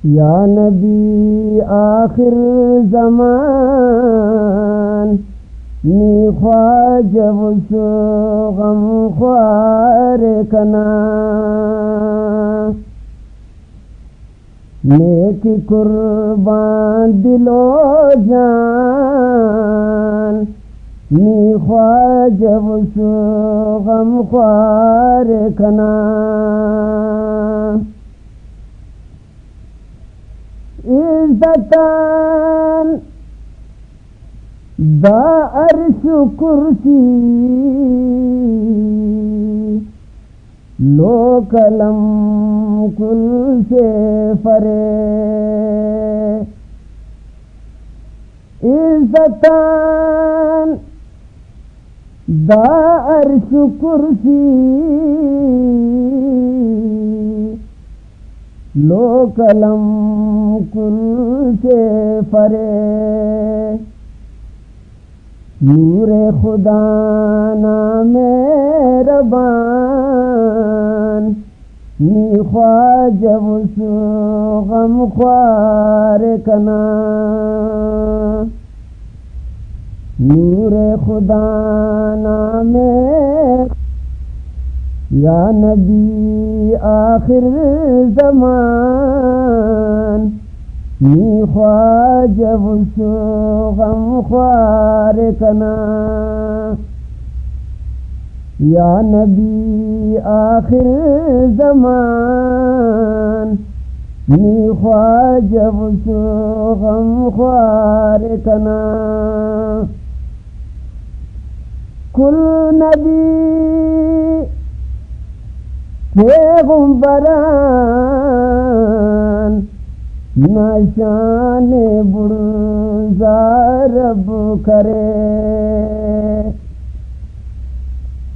یا نبی آخر زمان نی خواجہ وسو غم خوار کنا نیک قربان دل و جان نی خواجہ وسو غم خوار کنا عزتان دا عرش کرسی لو قلم کل سے فرے عزتان دا عرش کرسی لو قلم کل سے فرے نور خدا نام مہربان نی خواجہ وسو غم خوار کنا نور خدا نام یا نبی آخر زمان نی خواجہ وسو غم خوار کنا یا نبی آخر زمان نی خواجہ وسو غم خوار کنا کل نبی پیغمبران نشان رب کرے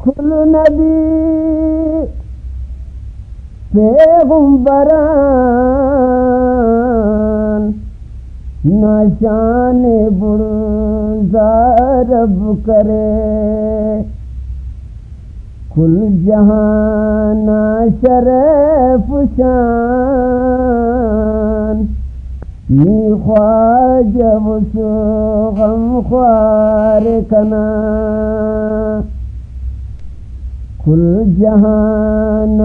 کل نبی پیغمبران نشان رب کرے کل جہان شرف شان نی خواجہ وسو غم خوار کنا کل جہان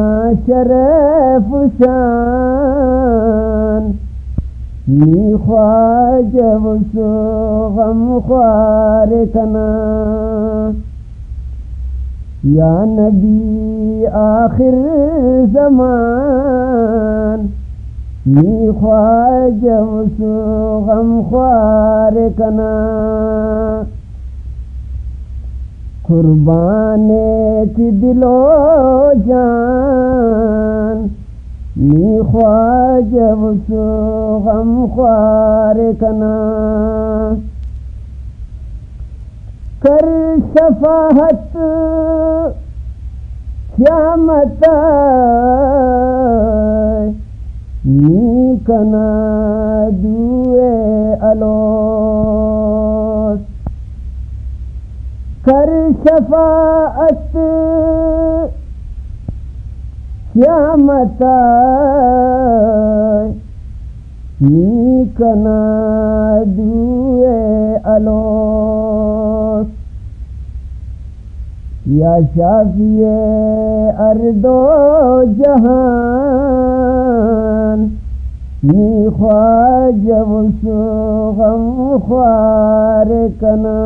شرف شان نی خواجہ وسو غم خوار کنا یا نبی آخر زمان نی خواجہ وسو غم خوار کنا قربان کی دل و جان نی خواجہ وسو غم خوار کنا کر شفاعت قیامت نی کنا دوے الوس کر شفاعت قیامت نی کنا دوے الوس یا شافی ارض و جہان نی خواجہ وسو غم خوار کنا